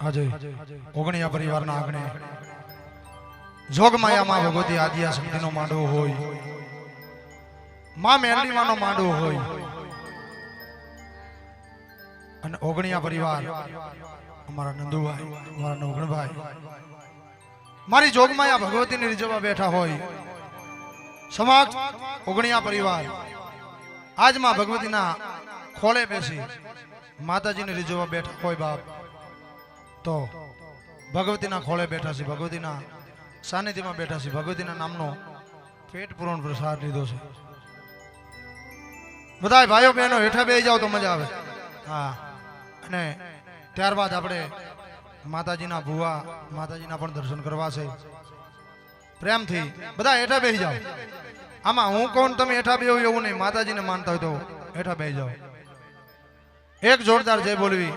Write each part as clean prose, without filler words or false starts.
આજે ઓગણિયા પરિવારના આંગણે જોગમાયામાં ભગવતી આદિયા શક્તિનો માંડવો હોય, માં મેરડીમાંનો માંડવો હોય અને ઓગણિયા પરિવાર અમારા નંદુભાઈ, અમારા નવગણભાઈ મારી જોગમાયા ભગવતીને રીઝવવા બેઠા હોય. સમક્ષ ઓગણિયા પરિવાર આજમાં ભગવતીના ખોળે બેસી માતાજીને રીઝવવા બેઠા હોય. બાપ તો ભગવતીના ખોળે બેઠા છે, ભગવતીના સાનિધ્યમાં બેઠા છે, ભગવતીના નામનો પેટ પૂરણ પ્રસાદ લીધો છે. બધા ભાઈઓ બહેનો હેઠા બેસી જાવ તો મજા આવે. હા, અને ત્યારબાદ આપણે માતાજીના ભુવા માતાજીના પણ દર્શન કરવા છે. પ્રેમથી બધા હેઠા બેસી જાવ. આમાં હું કોણ તમે હેઠા બેહો એવું નહીં, માતાજીને માનતા હોય તો હેઠા બેસી જાવ. એક જોરદાર જય બોલવી.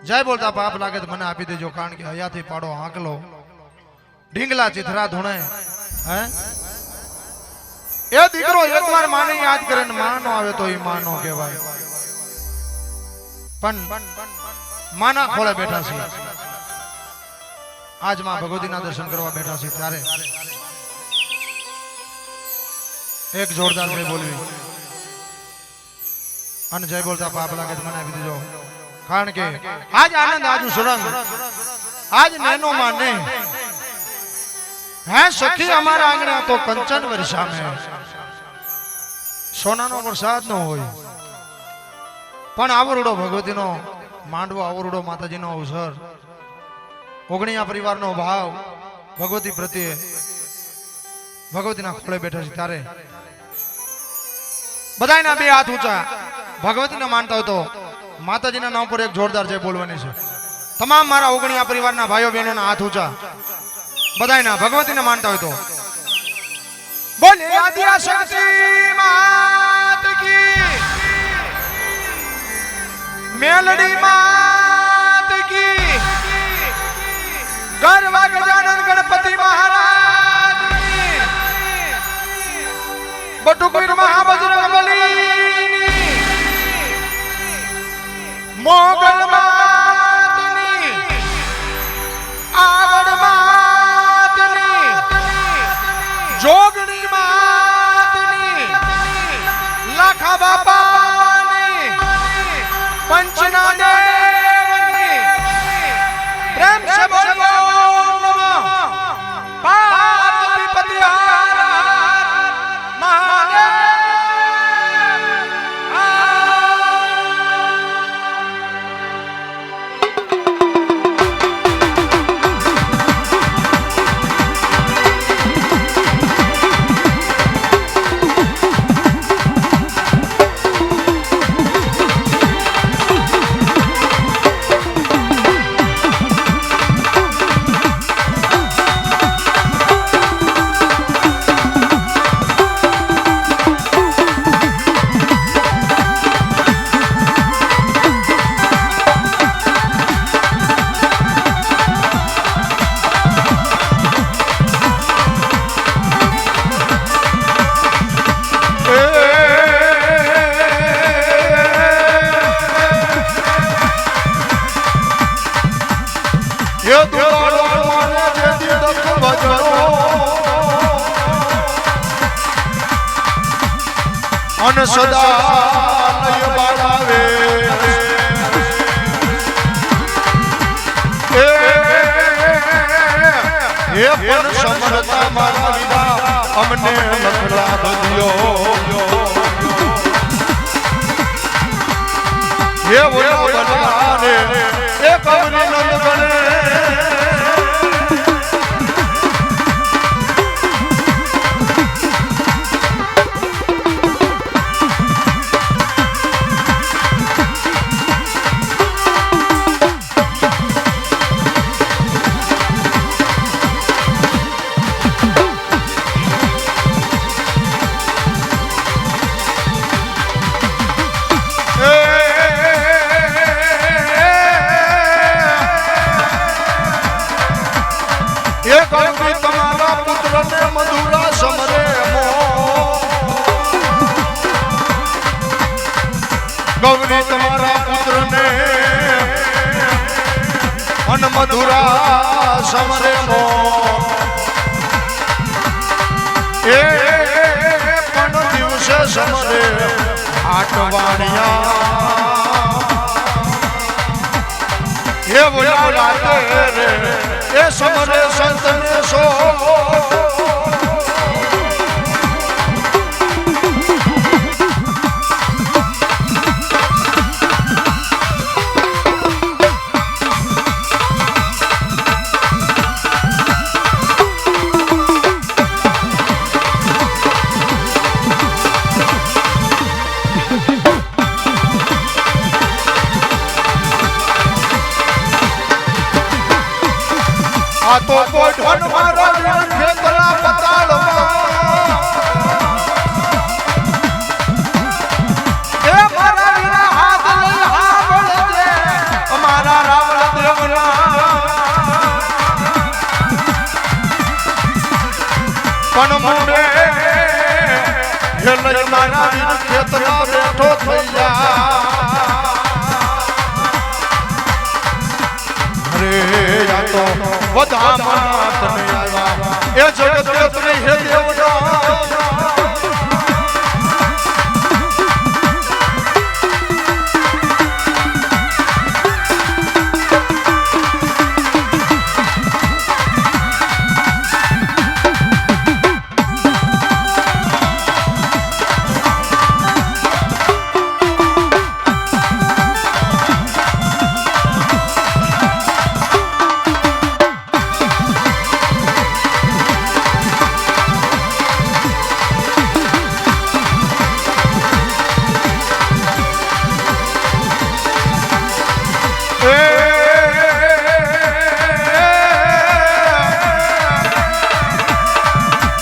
જય બોલતા પાપ લાગે તો મને આપી દેજો, કારણ કે હયાથી પાડો આંકલો ઢીંગલા ચિથરા ધૂણે. હે એ દીકરો એકવાર માને યાદ કરે ને માનો આવે તો એ માનો કહેવાય. પણ માના ખોળે બેઠા છે, આજ માં ભગવતીના દર્શન કરવા બેઠા છે, ત્યારે એક જોરદાર જય બોલવી અને જય બોલતા પાપ લાગે તો મને આપી દેજો, કારણ કે આજ આનંદ આજુ સુરંગ આજ નેનો માને હે સખી અમારા આંગણે તો કંચન વર્ષામે સોનાનો વરસાદ નો હોય, પણ આવરડો ભગવતીનો માંડવો, આવરડો માતાજીનો અવસર, ઓગણિયા પરિવારનો ભાવ ભગવતી પ્રત્યે ભગવતીના ખોળે બેઠા છે. ત્યારે બધાના બે હાથ ઊંચા ભગવતીને માનતા હોય તો માતાજીના નામ પર એક જોરદાર જય બોલવાની છે. તમામ મારા ઓગણિયા પરિવારના ભાઈઓ બહેનોના હાથ ઊંચા બધાયના ભગવતીને માનતા હોય તો બોલે આદિયા શક્તિ માત કી, મેલડી માત કી, ગરવા ગજાનન ગણપતિ મહારાજ કી, બટુકવીર મહાબજરંગબલી, મોગલ માતની, આવડ માતની, જોગણી માતની, લાખા બાપાની, પંચના દેવની, પ્રેમ સે બોલો નમઃ પાર્વતી પતિ હર મહાદેવ. અને સદા લય બાળાવે એ પણ સમરતા મારા વિના અમને નખલા બદલ્યો. એ ઓલા બનવાને એ કવરી નંદ બને ગણવી તમારા પુત્રને મધુરા સમરે ગૌરી તમારા પુત્રને અન મધુરા સમરે એ પણ દિવસે સમરે આટવાણિયા એ બોલા રાતે રે એ સમરે સંતને સો આ તો કોઠણ મારા ખેતરા પતાળમાં એ મારા વિના હાથ લઈ હાંભળજે અમારા રાવણ દેવના પણ મુંડે હે લઈ મારા વિના ખેતરા બેઠો થઈ જા બધા માત ને આવ્યા એ જગત ને હે દેવના